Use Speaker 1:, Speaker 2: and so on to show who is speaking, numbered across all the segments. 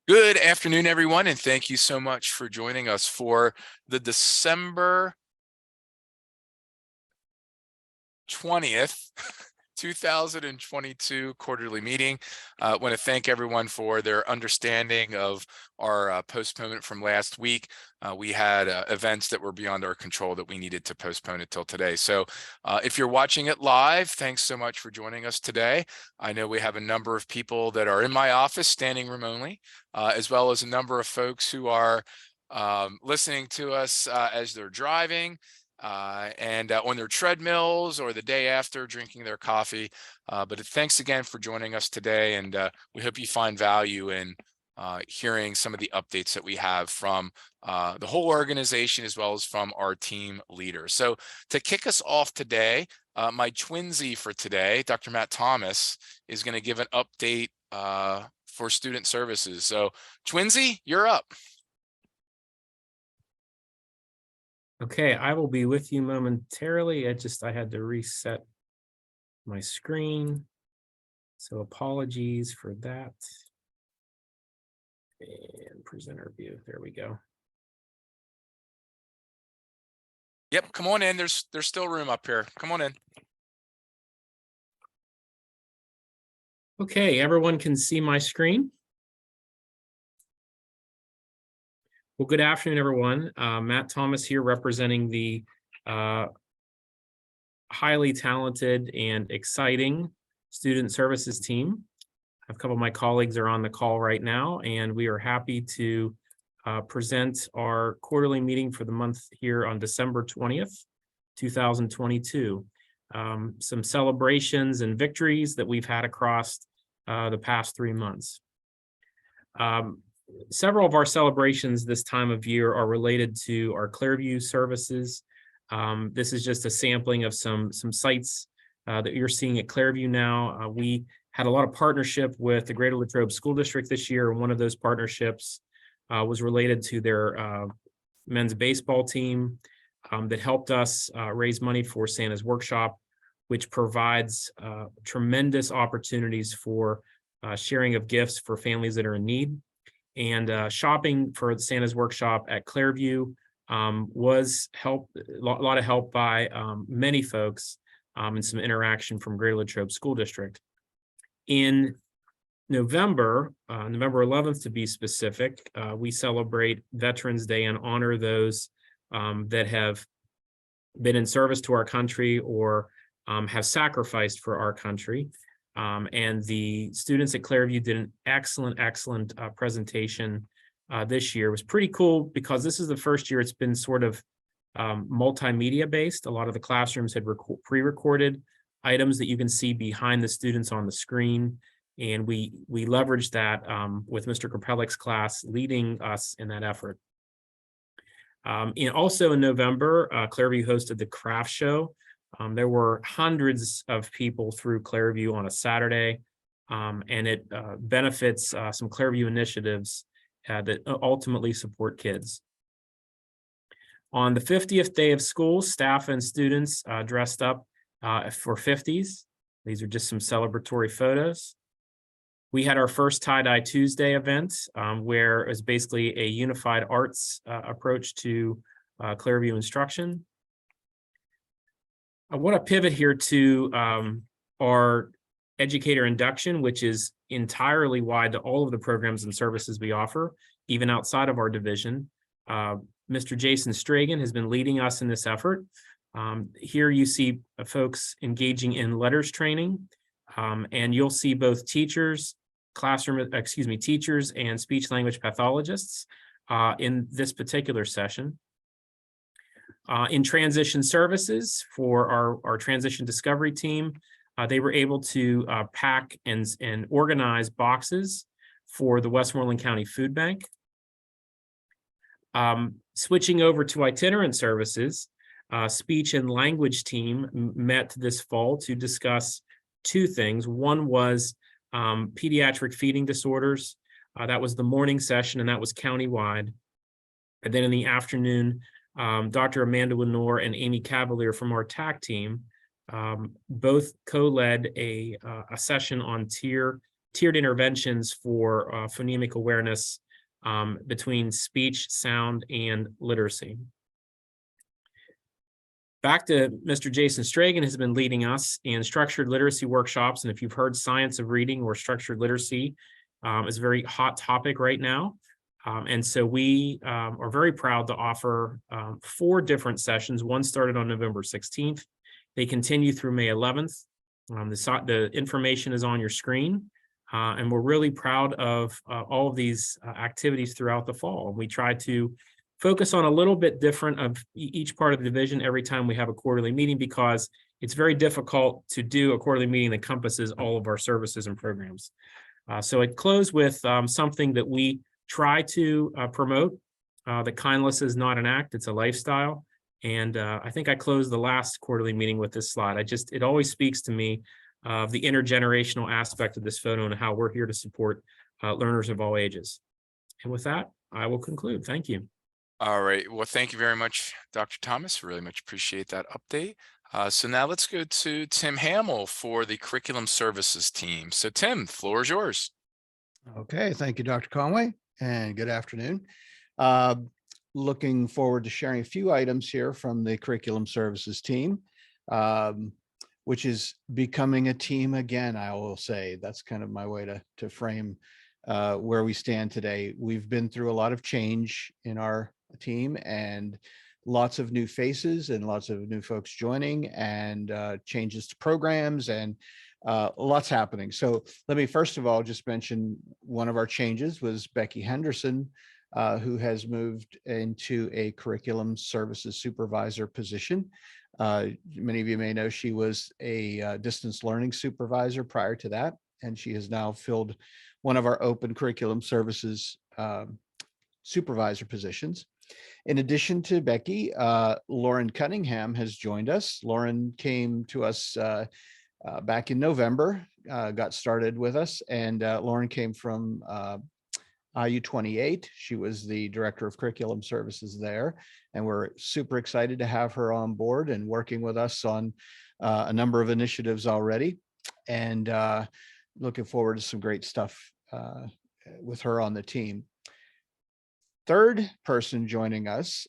Speaker 1: Good afternoon, everyone, and thank you so much for joining us for the December 20th, 2022 quarterly meeting. I want to thank everyone for their understanding of our postponement from last week. We had events that were beyond our control that we needed to postpone until today. So if you're watching it live, thanks so much for joining us today. I know we have a number of people that are in my office standing room only, as well as a number of folks who are listening to us as they're driving. And on their treadmills or the day after drinking their coffee. But thanks again for joining us today, and we hope you find value in hearing some of the updates that we have from the whole organization as well as from our team leaders. So to kick us off today, my twinsy for today, Dr. Matt Thomas, is going to give an update for student services. So twinsy, you're up.
Speaker 2: Okay, I will be with you momentarily. I had to reset my screen. So apologies for that. And presenter view, there we go.
Speaker 1: Yep, come on in. There's still room up here. Come on in.
Speaker 2: Okay, everyone can see my screen. Well, good afternoon, everyone. Matt Thomas here representing the highly talented and exciting student services team. A couple of my colleagues are on the call right now, and we are happy to present our quarterly meeting for the month here on December 20th, 2022. Some celebrations and victories that we've had across the past 3 months. Several of our celebrations this time of year are related to our Clearview services. This is just a sampling of some sites that you're seeing at Clearview now. We had a lot of partnership with the Greater Latrobe School District this year, and one of those partnerships was related to their men's baseball team that helped us raise money for Santa's Workshop, which provides tremendous opportunities for sharing of gifts for families that are in need. And shopping for Santa's Workshop at Clearview was a lot of help by many folks and some interaction from Greater Latrobe School District. In November, November 11th to be specific, we celebrate Veterans Day and honor those that have been in service to our country or have sacrificed for our country. And the students at Clearview did an excellent presentation this year. It was pretty cool because this is the first year it's been sort of multimedia based. A lot of the classrooms had pre-recorded items that you can see behind the students on the screen. And we leveraged that with Mr. Krapelik's class leading us in that effort. And also in November, Clearview hosted the craft show. There were hundreds of people through Clearview on a Saturday, and it benefits some Clearview initiatives that ultimately support kids. On the 50th day of school, staff and students dressed up for 50s. These are just some celebratory photos. We had our first Tie-Dye Tuesday event, where it was basically a unified arts approach to Clearview instruction. I want to pivot here to our educator induction, which is entirely wide to all of the programs and services we offer, even outside of our division. Mr. Jason Stragan has been leading us in this effort. Here you see folks engaging in letters training, and you'll see both teachers, teachers and speech language pathologists in this particular session. In transition services for our transition discovery team, they were able to pack and organize boxes for the Westmoreland County Food Bank. Switching over to itinerant services, speech and language team met this fall to discuss two things. One was pediatric feeding disorders. That was the morning session, and that was countywide. And then in the afternoon, Dr. Amanda Lenore and Amy Cavalier from our TAC team both co-led a session on tier tiered interventions for phonemic awareness between speech, sound, and literacy. Back to Mr. Jason Stragan has been leading us in structured literacy workshops. And if you've heard science of reading or structured literacy is a very hot topic right now. And so we are very proud to offer 4 different sessions. One started on November 16th. They continue through May 11th. The information is on your screen. And we're really proud of all of these activities throughout the fall. We try to focus on a little bit different of each part of the division every time we have a quarterly meeting, because it's very difficult to do a quarterly meeting that encompasses all of our services and programs. So it closed with something that we try to promote, that kindness is not an act, it's a lifestyle. And I think I closed the last quarterly meeting with this slide. It always speaks to me of the intergenerational aspect of this photo and how we're here to support learners of all ages. And with that, I will conclude. Thank you.
Speaker 1: All right. Well, thank you very much, Dr. Thomas. Really much appreciate that update. So now let's go to Tim Hamill for the curriculum services team. So Tim, floor is yours.
Speaker 3: Okay, thank you, Dr. Conway, and good afternoon. Looking forward to sharing a few items here from the curriculum services team, which is becoming a team again, I will say. That's kind of my way to frame where we stand today. We've been through a lot of change in our team, and lots of new faces and lots of new folks joining, and changes to programs, and lots happening. So let me first of all just mention one of our changes was Becky Henderson, who has moved into a curriculum services supervisor position. Many of you may know she was a distance learning supervisor prior to that, and she has now filled one of our open curriculum services supervisor positions. In addition to Becky, Lauren Cunningham has joined us. Lauren came to us back in November, got started with us, and Lauren came from WIU 28. She was the director of curriculum services there, and we're super excited to have her on board and working with us on a number of initiatives already, and looking forward to some great stuff with her on the team. Third person joining us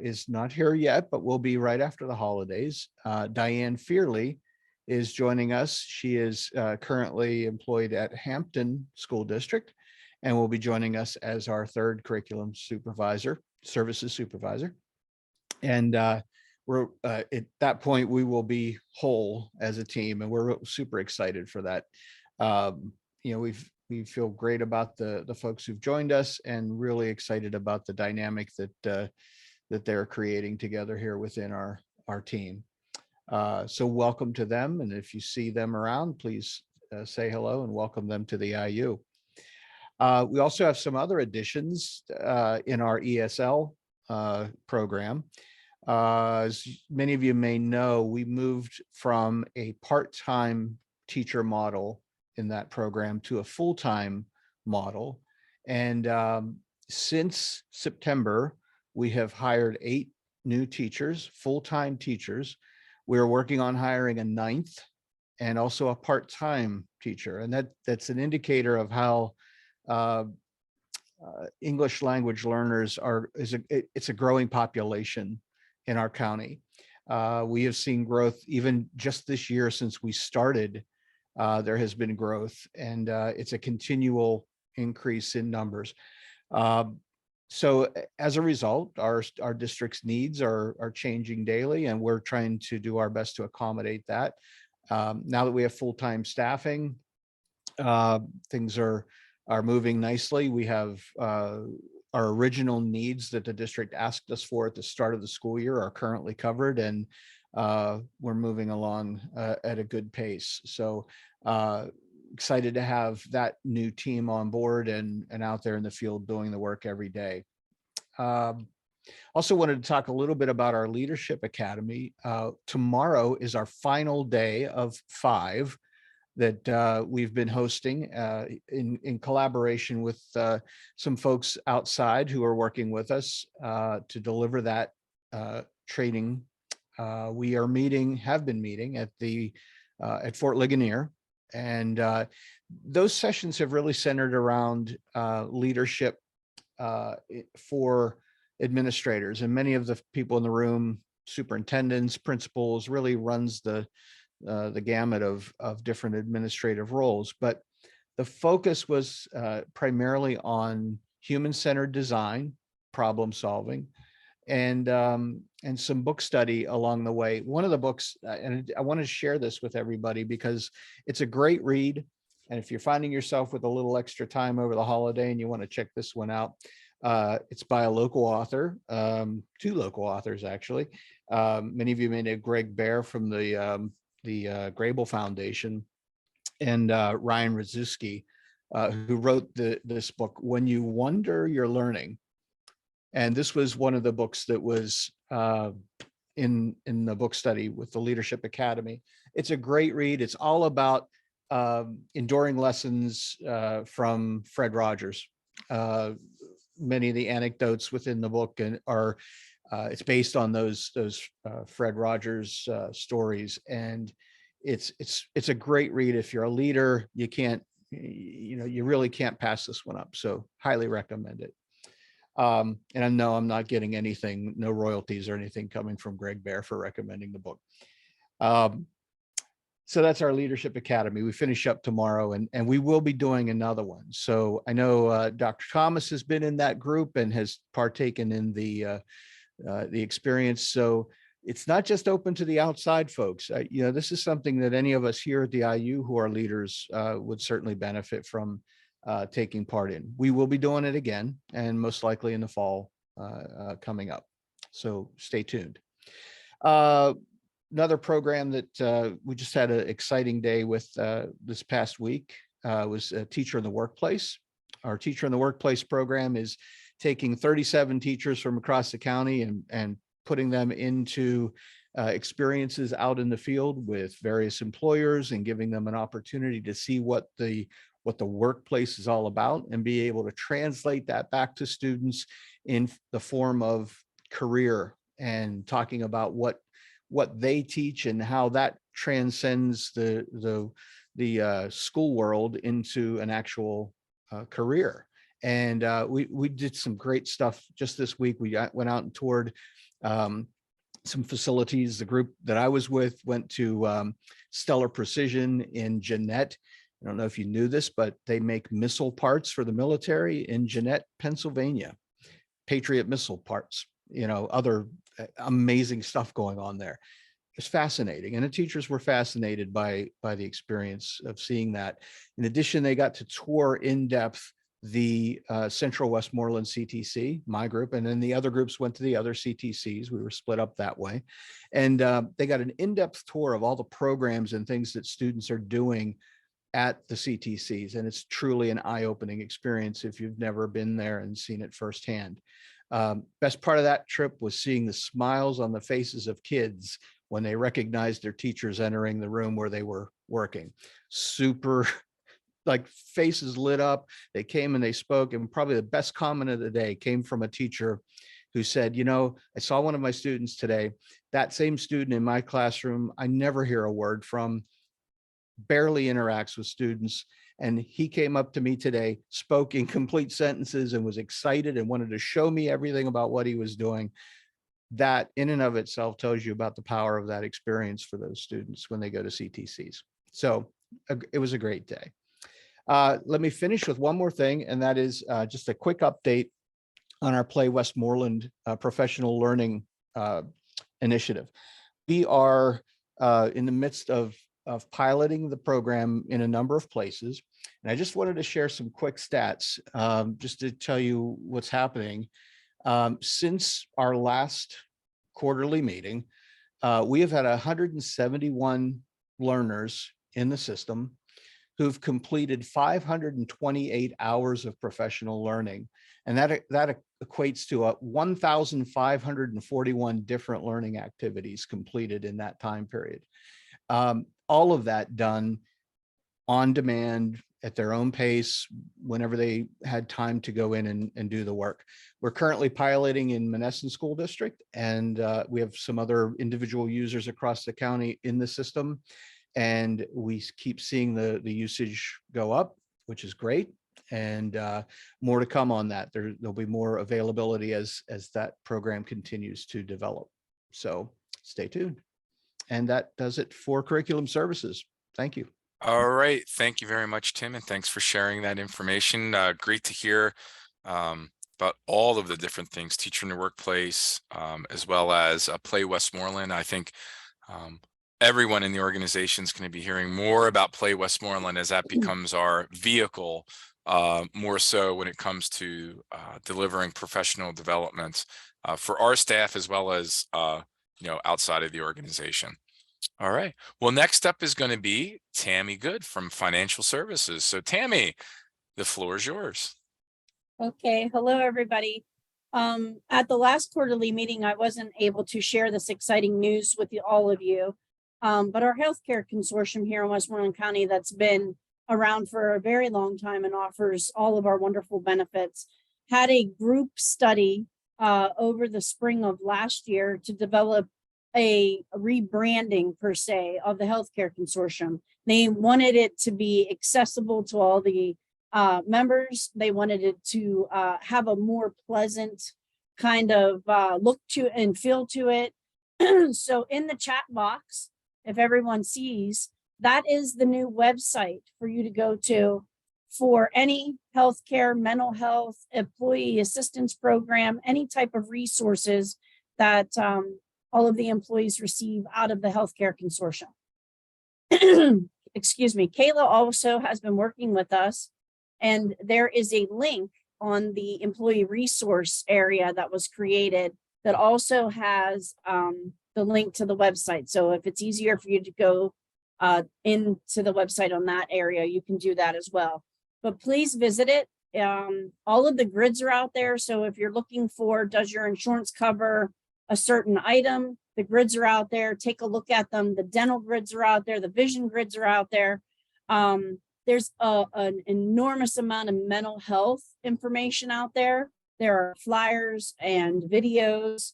Speaker 3: is not here yet, but will be right after the holidays. Diane Fearley is joining us. She is currently employed at Hampton School District and will be joining us as our third curriculum supervisor, services supervisor. And we're at that point, we will be whole as a team, and we're super excited for that. We feel great about the folks who've joined us, and really excited about the dynamic that they're creating together here within our team. So welcome to them, and if you see them around, please say hello and welcome them to the IU. We also have some other additions in our ESL program. As many of you may know, we moved from a part-time teacher model in that program to a full-time model. And since September, we have hired 8 new teachers, full-time teachers. We're working on hiring a 9th and also a part-time teacher. And that's an indicator of how English language learners it's a growing population in our county. We have seen growth even just this year since we started. There has been growth, and it's a continual increase in numbers. So as a result, our district's needs are changing daily, and we're trying to do our best to accommodate that. Now that we have full-time staffing, things are moving nicely. We have our original needs that the district asked us for at the start of the school year are currently covered, and we're moving along at a good pace. So excited to have that new team on board and out there in the field doing the work every day. Also wanted to talk a little bit about our Leadership Academy. Tomorrow is our final day of 5 that we've been hosting in collaboration with some folks outside who are working with us to deliver that training. We have been meeting at Fort Ligonier, and those sessions have really centered around leadership for administrators, and many of the people in the room, superintendents, principals, really runs the gamut of different administrative roles. But the focus was primarily on human-centered design, problem solving, and some book study along the way. One of the books, and I want to share this with everybody because it's a great read. And if you're finding yourself with a little extra time over the holiday and you want to check this one out, it's by a local author, two local authors actually. Many of you may know Greg Bear from the Grable Foundation, and Ryan Rzuski, who wrote this book, When You Wonder, You're Learning. And this was one of the books that was in the book study with the Leadership Academy. It's a great read. It's all about enduring lessons from Fred Rogers. Many of the anecdotes within the book are it's based on those Fred Rogers stories, and it's a great read. If you're a leader, you really can't pass this one up. So highly recommend it. And I know I'm not getting anything, no royalties or anything coming from Greg Bear for recommending the book. So that's our Leadership Academy. We finish up tomorrow, and we will be doing another one. So I know Dr. Thomas has been in that group and has partaken in the experience. So it's not just open to the outside folks. This is something that any of us here at the IU who are leaders would certainly benefit from taking part in. We will be doing it again, and most likely in the fall coming up. So stay tuned. Another program that we just had an exciting day with this past week was a Teacher in the Workplace. Our Teacher in the Workplace program is taking 37 teachers from across the county and putting them into experiences out in the field with various employers and giving them an opportunity to see what the workplace is all about and be able to translate that back to students in the form of career, and talking about what they teach and how that transcends the school world into an actual career. And we did some great stuff just this week. We went out and toured some facilities. The group that I was with went to Stellar Precision in Jeanette. I don't know if you knew this, but they make missile parts for the military in Jeanette, Pennsylvania. Patriot missile parts, other amazing stuff going on there. It's fascinating. And the teachers were fascinated by the experience of seeing that. In addition, they got to tour in depth the Central Westmoreland CTC, my group, and then the other groups went to the other CTCs. We were split up that way. And they got an in-depth tour of all the programs and things that students are doing at the CTCs. And it's truly an eye-opening experience if you've never been there and seen it firsthand. Best part of that trip was seeing the smiles on the faces of kids when they recognized their teachers entering the room where they were working. Super, like, faces lit up. They came and they spoke, and probably the best comment of the day came from a teacher who said, I saw one of my students today. That same student in my classroom, I never hear a word from, barely interacts with students. And he came up to me today, spoke in complete sentences, and was excited and wanted to show me everything about what he was doing. That in and of itself tells you about the power of that experience for those students when they go to CTCs. So it was a great day. Let me finish with one more thing, and that is just a quick update on our Play Westmoreland professional learning initiative. We are in the midst of piloting the program in a number of places. And I just wanted to share some quick stats just to tell you what's happening. Since our last quarterly meeting, we have had 171 learners in the system who've completed 528 hours of professional learning. And that equates to 1,541 different learning activities completed in that time period. All of that done on demand at their own pace whenever they had time to go in and do the work. We're currently piloting in Monessen School District, and we have some other individual users across the county in the system. and we keep seeing the usage go up, which is great. And more to come on that. There'll be more availability as that program continues to develop. So stay tuned. And that does it for curriculum services. Thank you.
Speaker 1: All right. Thank you very much, Tim, and thanks for sharing that information. Great to hear about all of the different things, teacher in the workplace, as well as Play Westmoreland. I think everyone in the organization is going to be hearing more about Play Westmoreland as that becomes our vehicle, more so when it comes to delivering professional development for our staff as well as outside of the organization. All right. Well, next up is going to be Tammy Good from Financial Services. So Tammy, the floor is yours.
Speaker 4: Okay. Hello, everybody. At the last quarterly meeting, I wasn't able to share this exciting news with all of you. But our healthcare consortium here in Westmoreland County that's been around for a very long time and offers all of our wonderful benefits had a group study over the spring of last year to develop a rebranding per se of the healthcare consortium. They wanted it to be accessible to all the members. They wanted it to have a more pleasant kind of look to and feel to it. So in the chat box, if everyone sees, that is the new website for you to go to for any healthcare, mental health, employee assistance program, any type of resources that all of the employees receive out of the healthcare consortium. Excuse me. Kayla also has been working with us, and there is a link on the employee resource area that was created that also has the link to the website. So if it's easier for you to go into the website on that area, you can do that as well. But please visit it. All of the grids are out there. So if you're looking for, does your insurance cover a certain item, the grids are out there. Take a look at them. The dental grids are out there. The vision grids are out there. There's an enormous amount of mental health information out there. There are flyers and videos.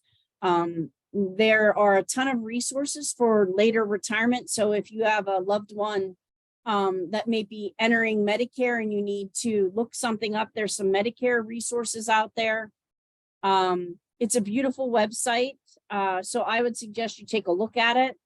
Speaker 4: There are a ton of resources for later retirement. So if you have a loved one that may be entering Medicare and you need to look something up, there's some Medicare resources out there. It's a beautiful website. So I would suggest you take a look at it.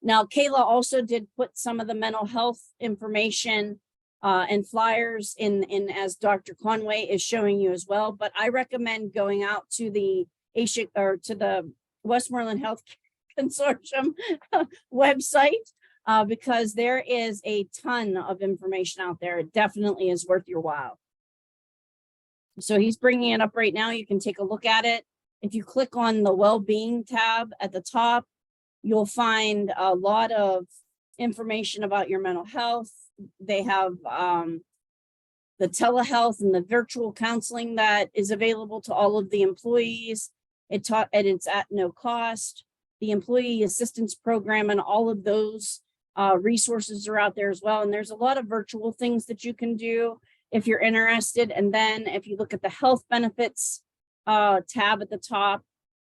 Speaker 4: Now, Kayla also did put some of the mental health information and flyers in as Dr. Conway is showing you as well. But I recommend going out to the ASHIC or to the Westmoreland Health Consortium website because there is a ton of information out there. It definitely is worth your while. So he's bringing it up right now. You can take a look at it. If you click on the well-being tab at the top, you'll find a lot of information about your mental health. They have the telehealth and the virtual counseling that is available to all of the employees. And it's at no cost. The employee assistance program and all of those resources are out there as well. And there's a lot of virtual things that you can do if you're interested. And then if you look at the health benefits tab at the top,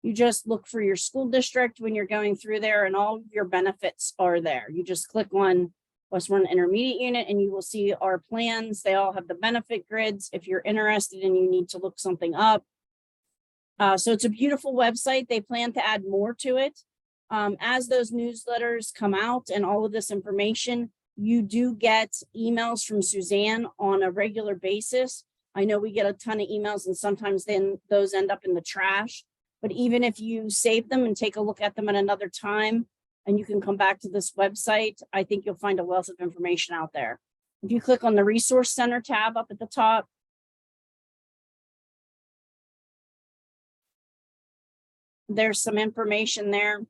Speaker 4: you just look for your school district when you're going through there and all of your benefits are there. You just click on Westmoreland Intermediate Unit and you will see our plans. They all have the benefit grids if you're interested and you need to look something up. So it's a beautiful website. They plan to add more to it. As those newsletters come out and all of this information, you do get emails from Suzanne on a regular basis. I know we get a ton of emails and sometimes then those end up in the trash. But even if you save them and take a look at them at another time, and you can come back to this website, I think you'll find a wealth of information out there. If you click on the Resource Center tab up at the top, there's some information there.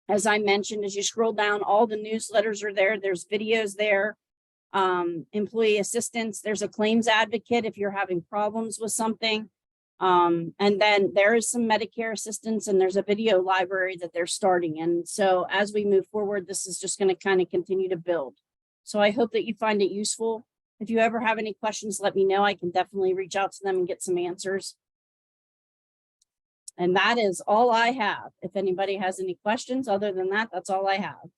Speaker 4: As I mentioned, as you scroll down, all the newsletters are there. There's videos there, employee assistance. There's a claims advocate if you're having problems with something. And then there is some Medicare assistance and there's a video library that they're starting. And so as we move forward, this is just going to kind of continue to build. So I hope that you find it useful. If you ever have any questions, let me know. I can definitely reach out to them and get some answers. And that is all I have. If anybody has any questions other than that, that's all I have.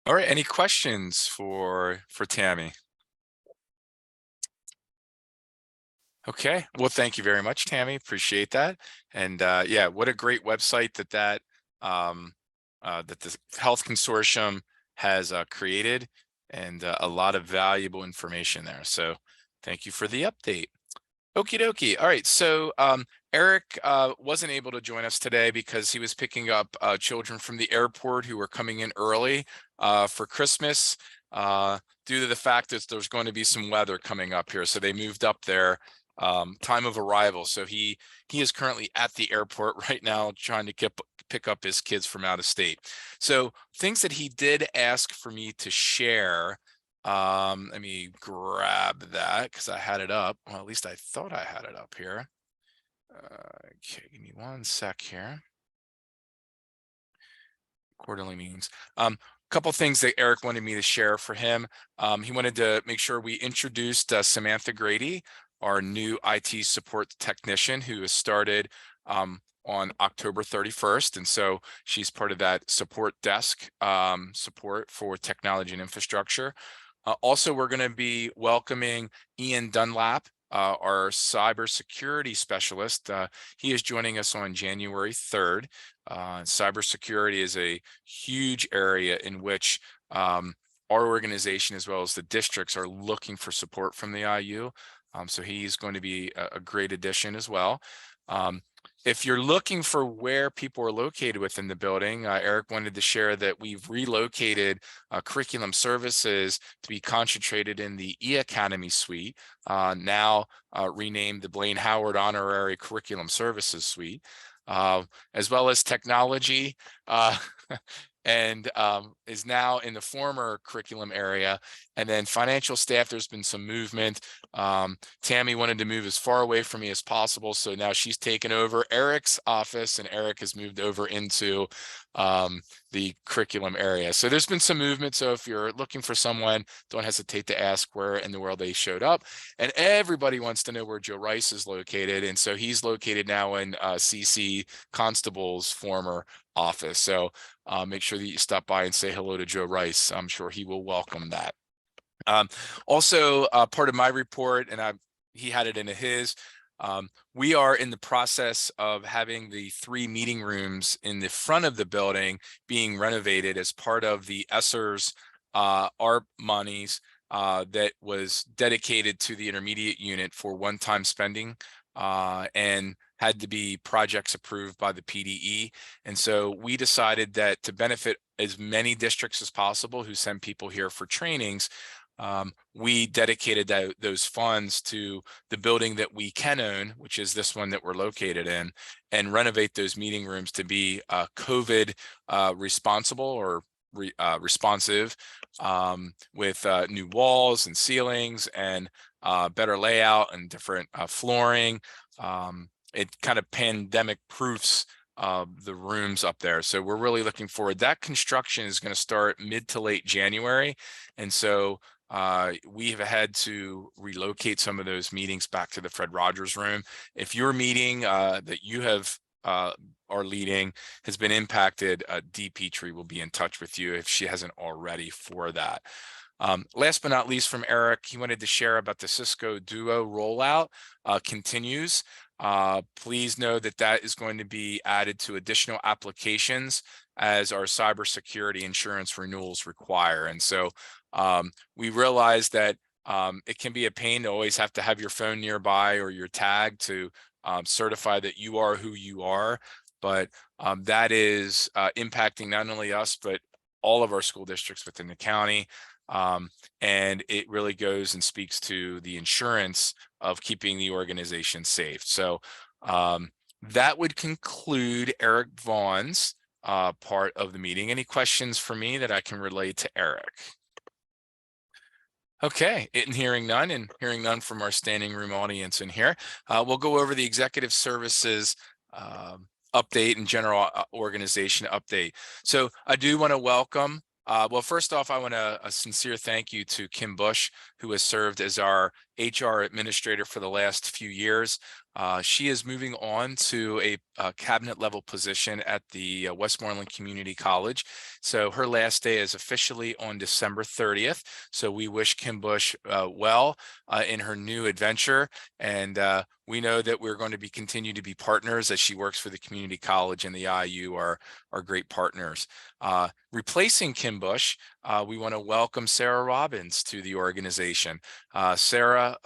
Speaker 1: All right, any questions for Tammy? Okay, well, thank you very much, Tammy. Appreciate that. And yeah, what a great website that the Health Consortium has created, and a lot of valuable information there. So thank you for the update. Okie dokie. All right. So Eric wasn't able to join us today because he was picking up children from the airport who were coming in early for Christmas due to the fact that there's going to be some weather coming up here. So they moved up their time of arrival. So he is currently at the airport right now trying to pick up his kids from out of state. So things that he did ask for me to share. Let me grab that because I had it up. Well, at least I thought I had it up here. Okay, give me one sec here. Quarterly meetings. Couple things that Eric wanted me to share for him. He wanted to make sure we introduced Samantha Grady, our new IT support technician who has started on October 31st. And so she's part of that support desk support for technology and infrastructure. Also, we're going to be welcoming Ian Dunlap, our cybersecurity specialist. He is joining us on January 3rd. Cybersecurity is a huge area in which our organization, as well as the districts, are looking for support from the IU. So he's going to be a great addition as well. If you're looking for where people are located within the building, Eric wanted to share that we've relocated curriculum services to be concentrated in the E-Academy suite, now renamed the Blaine Howard Honorary Curriculum Services Suite, as well as technology, and is now in the former curriculum area. And then financial staff, there's been some movement. Tammy wanted to move as far away from me as possible, so now she's taken over Eric's office, and Eric has moved over into the curriculum area. So there's been some movement. So if you're looking for someone, don't hesitate to ask where in the world they showed up. And everybody wants to know where Joe Rice is located, and so he's located now in CC Constable's former office. So make sure that you stop by and say hello to Joe Rice. I'm sure he will welcome that. Also, part of my report, and he had it in his, we are in the process of having the 3 meeting rooms in the front of the building being renovated as part of the ESSER's ARP monies that was dedicated to the intermediate unit for one-time spending, and had to be projects approved by the PDE. And so we decided that to benefit as many districts as possible who send people here for trainings, we dedicated those funds to the building that we can own, which is this one that we're located in, and renovate those meeting rooms to be COVID responsible or responsive, with new walls and ceilings and better layout and different flooring. It kind of pandemic proofs the rooms up there. So we're really looking forward. That construction is going to start mid to late January. And so we have had to relocate some of those meetings back to the Fred Rogers room. If your meeting that you have are leading has been impacted, Dee Petrie will be in touch with you if she hasn't already for that. Last but not least, from Eric, he wanted to share about the Cisco Duo rollout continues. Please know that that is going to be added to additional applications as our cybersecurity insurance renewals require. And so we realize that it can be a pain to always have to have your phone nearby or your tag to certify that you are who you are. But that is impacting not only us, but all of our school districts within the county. And it really goes and speaks to the insurance of keeping the organization safe. So that would conclude Eric Vaughn's part of the meeting. Any questions for me that I can relay to Eric? Okay, hearing none from our standing room audience in here, we'll go over the executive services update and general organization update. So I do want to welcome, well, first off, I want a sincere thank you to Kim Bush, who has served as our HR administrator for the last few years. She is moving on to a cabinet level position at the Westmoreland Community College. So her last day is officially on December 30th. So we wish Kim Bush well in her new adventure. And we know that we're going to continue to be partners as she works for the community college, and the IU are great partners. Replacing Kim Bush, we want to welcome Sarah Robbins to the organization. Sarah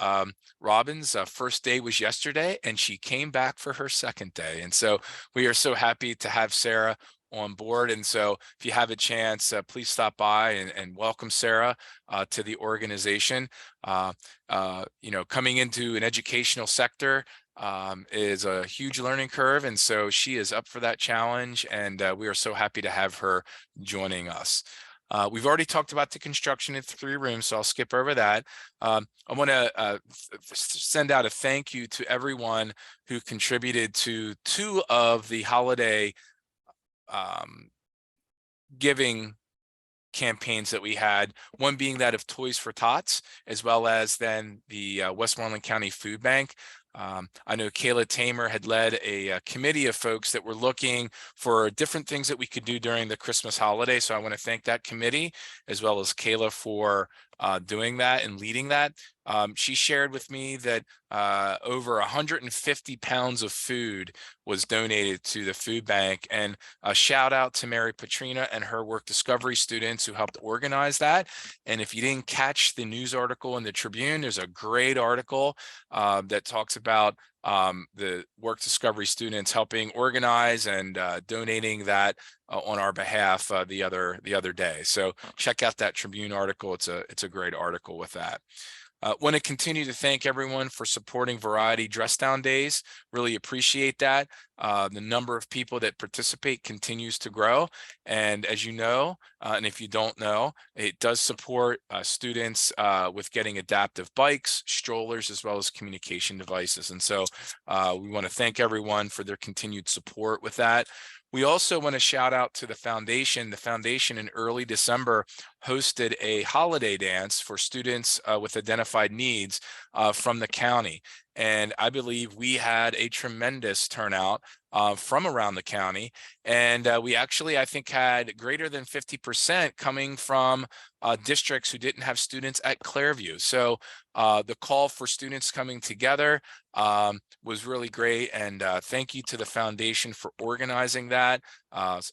Speaker 1: Robbins' first day was yesterday, and she came back for her second day. And so we are so happy to have Sarah on board. And so if you have a chance, please stop by and welcome Sarah to the organization. Coming into an educational sector is a huge learning curve. And so she is up for that challenge. And we are so happy to have her joining us. We've already talked about the construction in 3 rooms, so I'll skip over that. I want to send out a thank you to everyone who contributed to 2 of the holiday giving campaigns that we had, one being that of Toys for Tots, as well as then the Westmoreland County Food Bank. I know Kayla Tamer had led a committee of folks that were looking for different things that we could do during the Christmas holiday. So I want to thank that committee, as well as Kayla, for doing that and leading that. She shared with me that over 150 pounds of food was donated to the food bank, and a shout out to Mary Petrina and her work discovery students who helped organize that. And if you didn't catch the news article in the Tribune, there's a great article that talks about the work discovery students helping organize and donating that on our behalf the other day. So check out that Tribune article. It's a great article with that. Want to continue to thank everyone for supporting Variety Dress Down Days. Really appreciate that. The number of people that participate continues to grow. And as you know, and if you don't know, it does support students with getting adaptive bikes, strollers, as well as communication devices. And so we want to thank everyone for their continued support with that. We also want to shout out to the foundation. The foundation in early December hosted a holiday dance for students with identified needs from the county. And I believe we had a tremendous turnout from around the county. And we actually, I think, had greater than 50% coming from districts who didn't have students at Clairview. So the call for students coming together was really great. And thank you to the foundation for organizing that,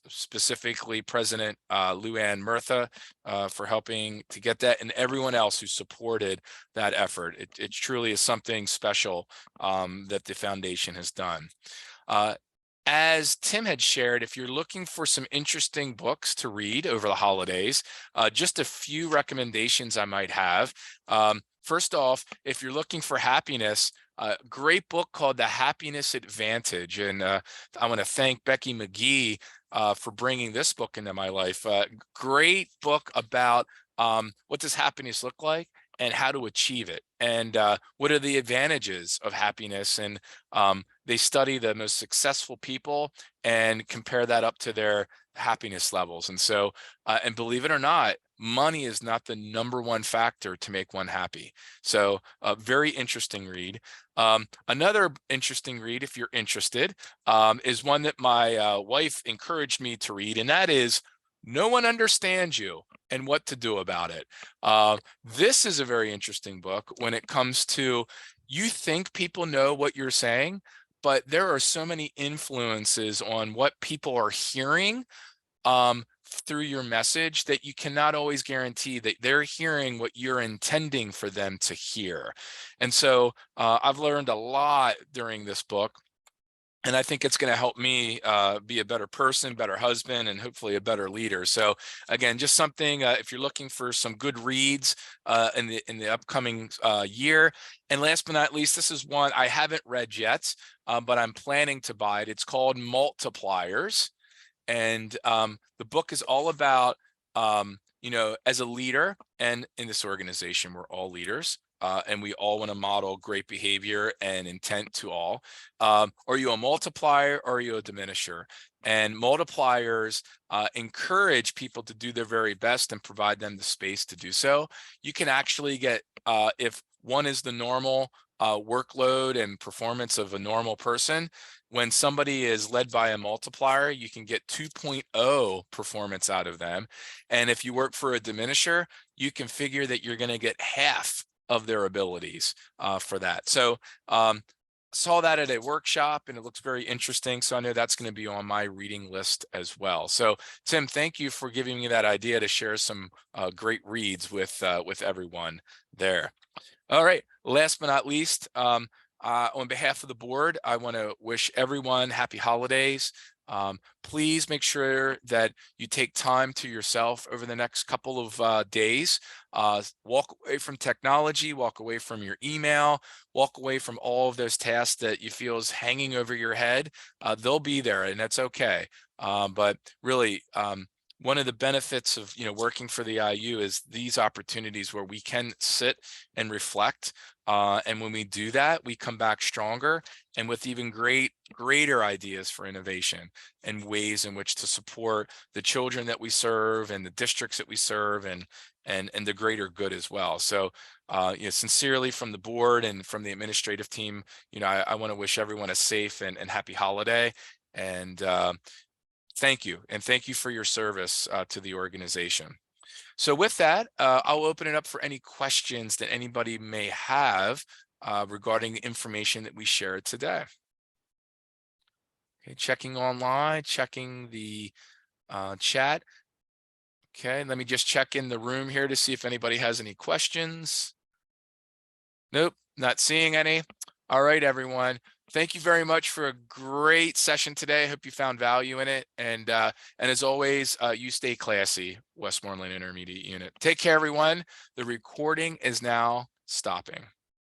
Speaker 1: specifically President Lou Ann Murtha for helping to get that, and everyone else who supported that effort. It truly is something special that the foundation has done. As Tim had shared, if you're looking for some interesting books to read over the holidays, just a few recommendations I might have. First off, if you're looking for happiness, a great book called The Happiness Advantage. And I want to thank Becky McGee for bringing this book into my life. Great book about what does happiness look like and how to achieve it, and what are the advantages of happiness. And they study the most successful people and compare that up to their happiness levels. And so, and believe it or not, money is not the #1 factor to make one happy. So a very interesting read. Another interesting read, if you're interested, is one that my wife encouraged me to read, and that is No One Understands You and What to Do About It. This is a very interesting book when it comes to, you think people know what you're saying, but there are so many influences on what people are hearing through your message that you cannot always guarantee that they're hearing what you're intending for them to hear. And so I've learned a lot during this book. And I think it's going to help me be a better person, better husband, and hopefully a better leader. So again, just something if you're looking for some good reads in the upcoming year. And last but not least, this is one I haven't read yet, but I'm planning to buy it. It's called Multipliers. And the book is all about, as a leader, and in this organization, we're all leaders. And we all want to model great behavior and intent to all. Are you a multiplier or are you a diminisher? And multipliers encourage people to do their very best and provide them the space to do so. You can actually get, if One is the normal workload and performance of a normal person. When somebody is led by a multiplier, you can get 2.0 performance out of them. And if you work for a diminisher, you can figure that you're going to get half of their abilities for that. So saw that at a workshop and it looks very interesting. So I know that's going to be on my reading list as well. So Tim, thank you for giving me that idea to share some great reads with everyone there. All right, last but not least, on behalf of the board, I want to wish everyone happy holidays. Please make sure that you take time to yourself over the next couple of days. Walk away from technology, walk away from your email, walk away from all of those tasks that you feel is hanging over your head. They'll be there and that's okay. But really, one of the benefits of working for the IU is these opportunities where we can sit and reflect. And when we do that, we come back stronger and with even greater ideas for innovation and ways in which to support the children that we serve and the districts that we serve and the greater good as well. So sincerely from the board and from the administrative team, I want to wish everyone a safe and happy holiday. And thank you. And thank you for your service to the organization. So with that, I'll open it up for any questions that anybody may have regarding the information that we shared today. Okay, checking online, checking the chat. Okay, let me just check in the room here to see if anybody has any questions. Nope, not seeing any. All right, everyone. Thank you very much for a great session today. I hope you found value in it. And as always, you stay classy, Westmoreland Intermediate Unit. Take care, everyone. The recording is now stopping.